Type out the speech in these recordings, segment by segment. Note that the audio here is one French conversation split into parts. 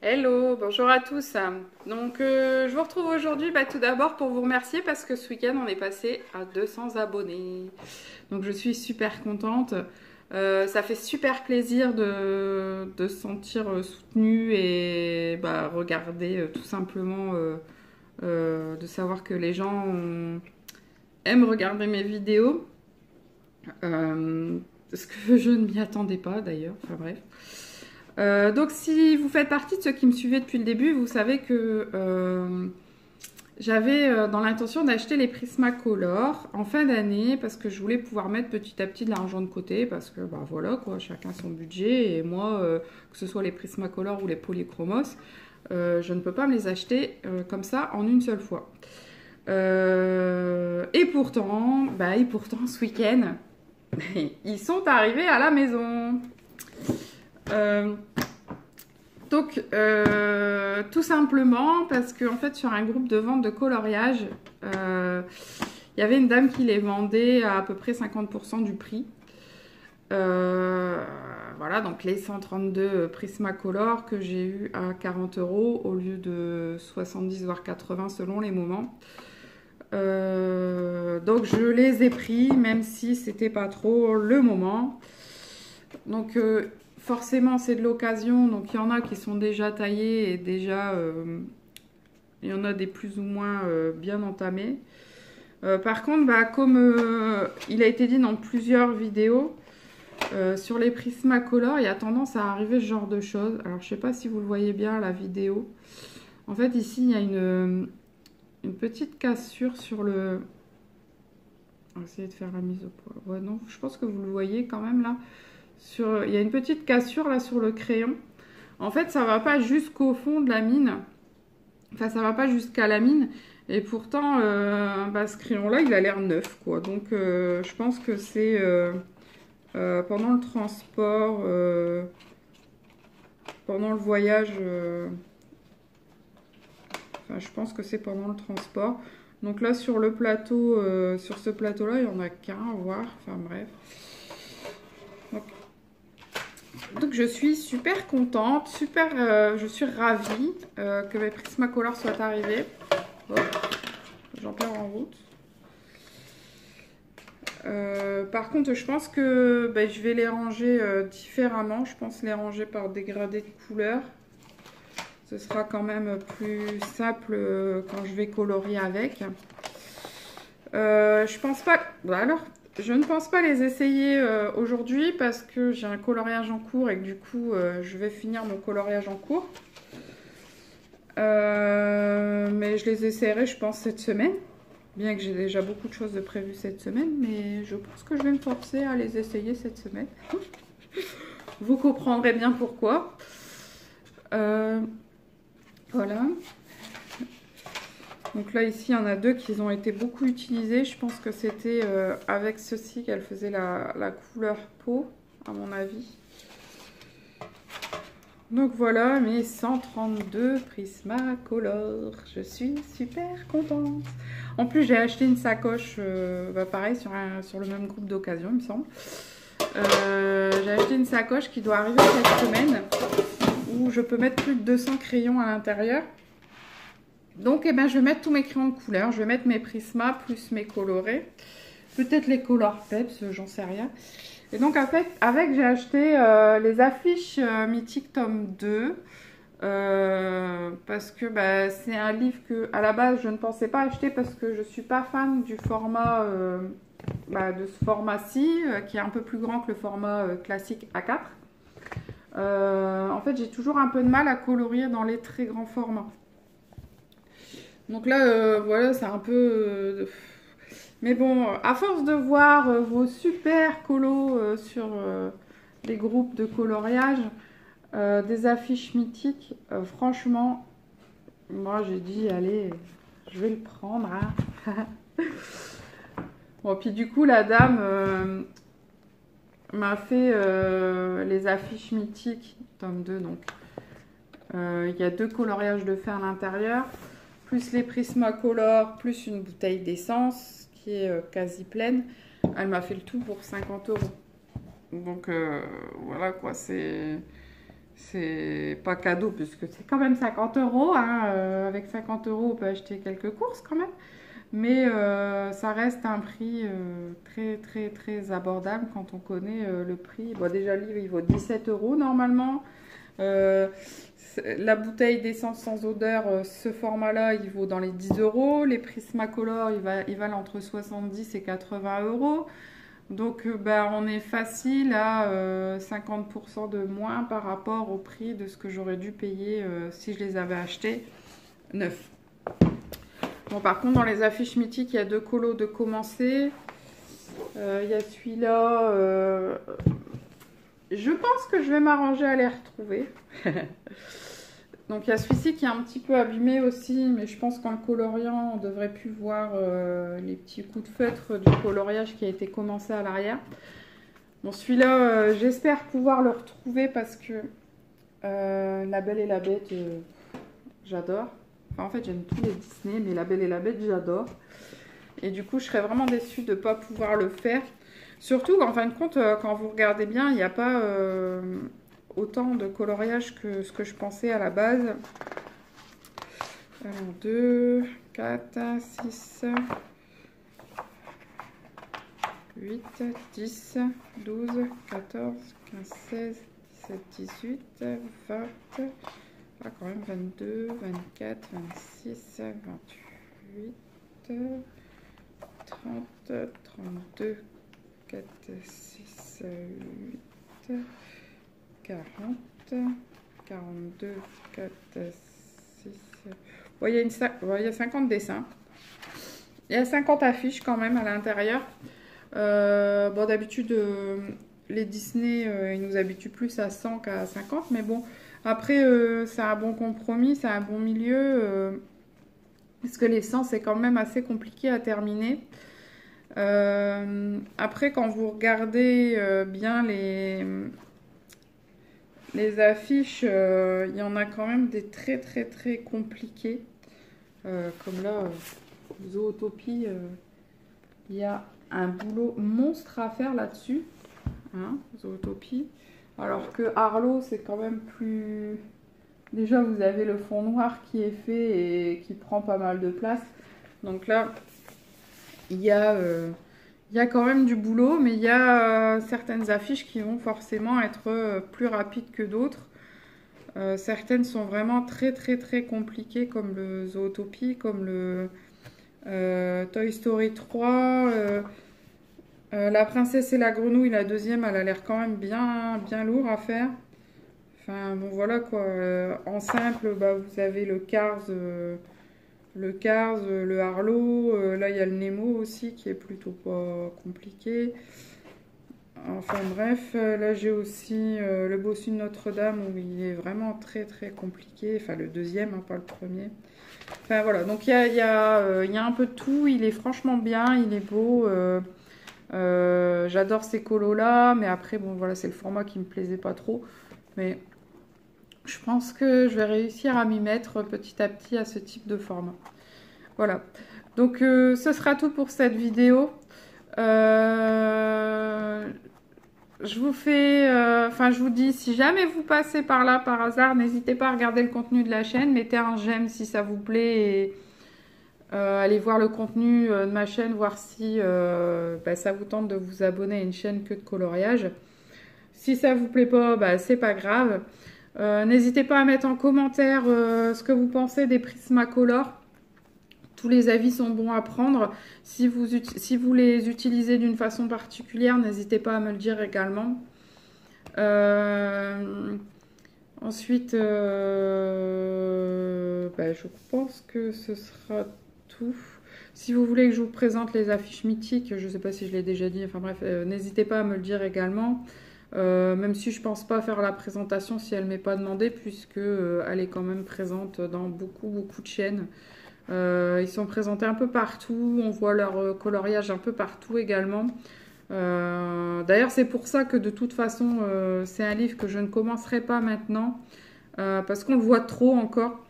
Hello, bonjour à tous. Donc je vous retrouve aujourd'hui tout d'abord pour vous remercier parce que ce week-end on est passé à 200 abonnés. Donc je suis super contente. Ça fait super plaisir de se sentir soutenu et regarder tout simplement de savoir que les gens aiment regarder mes vidéos. Parce que je ne m'y attendais pas d'ailleurs, enfin bref. Donc si vous faites partie de ceux qui me suivaient depuis le début, vous savez que j'avais dans l'intention d'acheter les Prismacolor en fin d'année parce que je voulais pouvoir mettre petit à petit de l'argent de côté parce que voilà quoi, chacun son budget et moi, que ce soit les Prismacolor ou les Polychromos, je ne peux pas me les acheter comme ça en une seule fois. Et pourtant ce week-end, ils sont arrivés à la maison. Tout simplement parce que en fait sur un groupe de vente de coloriage, il y avait une dame qui les vendait à peu près 50% du prix. Voilà, donc les 132 Prismacolor que j'ai eu à 40 € au lieu de 70 voire 80 selon les moments. Donc je les ai pris même si c'était pas trop le moment. Donc forcément c'est de l'occasion, donc il y en a qui sont déjà taillés et déjà il y en a des plus ou moins bien entamés. Par contre, comme il a été dit dans plusieurs vidéos, sur les Prismacolor, il y a tendance à arriver ce genre de choses. Alors je sais pas si vous le voyez bien la vidéo. En fait ici il y a une petite cassure sur le... On va essayer de faire la mise au point. Ouais non, je pense que vous le voyez quand même là. Il y a une petite cassure là sur le crayon. En fait, ça va pas jusqu'au fond de la mine. Enfin, ça va pas jusqu'à la mine. Et pourtant, ce crayon-là, il a l'air neuf, quoi. Donc, je pense que c'est pendant le transport, pendant le voyage. Enfin, je pense que c'est pendant le transport. Donc là, sur le plateau, sur ce plateau-là, il n'y en a qu'un à voir. Enfin, bref. Donc je suis super contente, je suis ravie que mes Prismacolor soient arrivés. Oh, j'en perds en route. Par contre, je pense que je vais les ranger différemment. Je pense les ranger par dégradé de couleur. Ce sera quand même plus simple quand je vais colorier avec. Je pense pas... alors... Je ne pense pas les essayer aujourd'hui parce que j'ai un coloriage en cours et que du coup je vais finir mon coloriage en cours. Mais je les essaierai je pense cette semaine. Bien que j'ai déjà beaucoup de choses de prévues cette semaine. Mais je pense que je vais me forcer à les essayer cette semaine. Vous comprendrez bien pourquoi. Voilà. Donc là, ici, il y en a deux qui ont été beaucoup utilisés. Je pense que c'était avec ceci qu'elle faisait la couleur peau, à mon avis. Donc voilà, mes 132 Prismacolor. Je suis super contente. En plus, j'ai acheté une sacoche, pareil, sur le même groupe d'occasion, il me semble. J'ai acheté une sacoche qui doit arriver cette semaine, où je peux mettre plus de 200 crayons à l'intérieur. Donc, je vais mettre tous mes crayons de couleur. Je vais mettre mes Prisma plus mes colorés. Peut-être les Color Peps, j'en sais rien. Et donc, avec j'ai acheté les affiches mythiques tome 2. Parce que c'est un livre que, à la base, je ne pensais pas acheter parce que je ne suis pas fan du format, de ce format-ci, qui est un peu plus grand que le format classique A4. En fait, j'ai toujours un peu de mal à colorier dans les très grands formats. Donc là, voilà, c'est un peu... Mais bon, à force de voir vos super colos sur les groupes de coloriage, des affiches mythiques, franchement, moi j'ai dit, allez, je vais le prendre. Hein. Bon, puis du coup, la dame m'a fait les affiches mythiques, tome 2, donc. Il y a 2 coloriages de fer à l'intérieur. Plus les Prismacolor, plus une bouteille d'essence qui est quasi pleine. Elle m'a fait le tout pour 50 €. Donc voilà quoi, c'est c'est pas cadeau puisque c'est quand même 50 €. Hein. Avec 50 €, on peut acheter quelques courses quand même. Mais ça reste un prix très très très abordable quand on connaît le prix. Bon, déjà, le livre, il vaut 17 € normalement. La bouteille d'essence sans odeur, ce format-là, il vaut dans les 10 €. Les Prismacolor, ils valent entre 70 et 80 €. Donc, bah, on est facile à 50% de moins par rapport au prix de ce que j'aurais dû payer si je les avais achetés neufs. Bon, par contre, dans les affiches mythiques, il y a 2 colos de commencer. Il y a celui-là. Je pense que je vais m'arranger à les retrouver. Donc, il y a celui-ci qui est un petit peu abîmé aussi, mais je pense qu'en le coloriant, on devrait plus voir les petits coups de feutre du coloriage qui a été commencé à l'arrière. Bon, celui-là, j'espère pouvoir le retrouver parce que La Belle et la Bête, j'adore. Enfin, en fait, j'aime tous les Disney, mais La Belle et la Bête, j'adore. Et du coup, je serais vraiment déçue de ne pas pouvoir le faire. Surtout qu'en fin de compte, quand vous regardez bien, il n'y a pas autant de coloriage que ce que je pensais à la base. Alors, 2, 4, 6, 8, 10, 12, 14, 15, 16, 17, 18, 20, ah, quand même 22, 24, 26, 28, 30, 32, 4, 6, 8, 40, 42, 4, 6... Bon, il y a 50 dessins. Il y a 50 affiches quand même à l'intérieur. Bon, d'habitude, les Disney, ils nous habituent plus à 100 qu'à 50. Mais bon, après, c'est un bon compromis, c'est un bon milieu. Parce que les 100, c'est quand même assez compliqué à terminer. Après, quand vous regardez bien les affiches, il y en a quand même des très très très compliquées. Comme là, Zootopie, il y a un boulot monstre à faire là-dessus. Hein, Zootopie. Alors que Arlo, c'est quand même plus... Déjà, vous avez le fond noir qui est fait et qui prend pas mal de place. Donc là, il y a quand même du boulot, mais il y a certaines affiches qui vont forcément être plus rapides que d'autres. Certaines sont vraiment très très très compliquées, comme le Zootopie, comme le Toy Story 3. La Princesse et la Grenouille, la deuxième, elle a l'air quand même bien lourd à faire. Enfin, bon, voilà quoi. En simple, bah, vous avez le Cars, le Arlo. Là, il y a le Nemo aussi qui est plutôt pas compliqué. Enfin, bref. Là, j'ai aussi le Bossu de Notre-Dame où il est vraiment très très compliqué. Enfin, le deuxième, hein, pas le premier. Enfin, voilà. Donc, il y a un peu de tout. Il est franchement bien. Il est beau. J'adore ces colos-là. Mais après, bon, voilà, c'est le format qui me plaisait pas trop. Mais... je pense que je vais réussir à m'y mettre petit à petit à ce type de format. Voilà. Donc, ce sera tout pour cette vidéo. Je vous fais... enfin, je vous dis, si jamais vous passez par là par hasard, n'hésitez pas à regarder le contenu de la chaîne. Mettez un j'aime si ça vous plaît et allez voir le contenu de ma chaîne, voir si bah, ça vous tente de vous abonner à une chaîne que de coloriage. Si ça vous plaît pas, bah, c'est pas grave. N'hésitez pas à mettre en commentaire ce que vous pensez des Prismacolor. Tous les avis sont bons à prendre. Si vous les utilisez d'une façon particulière, n'hésitez pas à me le dire également. Ensuite, bah, je pense que ce sera tout. Si vous voulez que je vous présente les affiches mythiques, je ne sais pas si je l'ai déjà dit, enfin bref, n'hésitez pas à me le dire également. Même si je pense pas faire la présentation si elle m'est pas demandée, puisque elle est quand même présente dans beaucoup de chaînes. Ils sont présentés un peu partout, on voit leur coloriage un peu partout également. D'ailleurs, c'est pour ça que de toute façon, c'est un livre que je ne commencerai pas maintenant, parce qu'on le voit trop encore.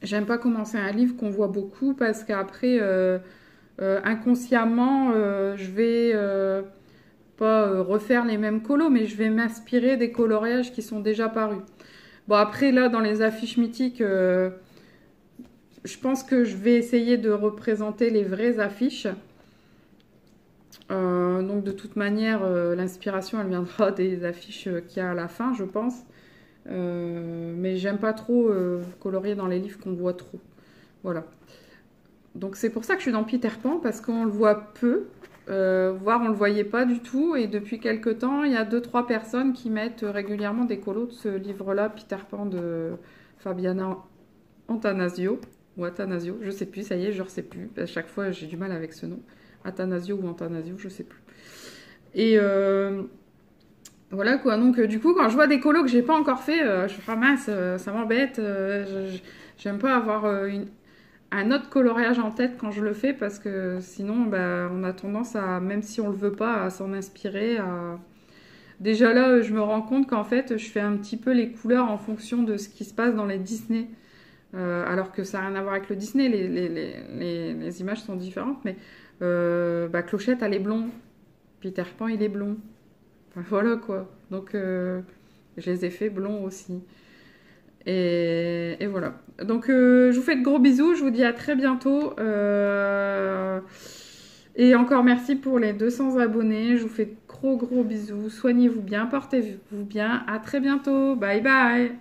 J'aime pas commencer un livre qu'on voit beaucoup, parce qu'après, inconsciemment, je vais pas refaire les mêmes colos, mais je vais m'inspirer des coloriages qui sont déjà parus. Bon, après, là, dans les affiches mythiques, je pense que je vais essayer de représenter les vraies affiches. Donc, de toute manière, l'inspiration, elle viendra des affiches qu'il y a à la fin, je pense. Mais j'aime pas trop colorier dans les livres qu'on voit trop. Voilà. Donc, c'est pour ça que je suis dans Peter Pan, parce qu'on le voit peu. Voire on le voyait pas du tout, et depuis quelques temps il y a 2-3 personnes qui mettent régulièrement des colos de ce livre-là, Peter Pan de Fabiana Attanasio, ou Attanasio, je sais plus, ça y est, je ne sais plus, à chaque fois j'ai du mal avec ce nom, Attanasio ou Attanasio, je sais plus. Et voilà quoi, donc du coup quand je vois des colos que j'ai pas encore fait, je fais mince, ça m'embête, j'aime pas avoir un autre coloriage en tête quand je le fais, parce que sinon bah, on a tendance à, même si on le veut pas, à s'en inspirer. Déjà là je me rends compte qu'en fait je fais un petit peu les couleurs en fonction de ce qui se passe dans les Disney, alors que ça n'a rien à voir avec le Disney, les images sont différentes, mais bah, Clochette elle est blonde, Peter Pan il est blond, enfin, voilà quoi, donc je les ai fait blonds aussi. Et voilà. Donc, je vous fais de gros bisous. Je vous dis à très bientôt. Et encore merci pour les 200 abonnés. Je vous fais de gros bisous. Soignez-vous bien, portez-vous bien. À très bientôt. Bye bye.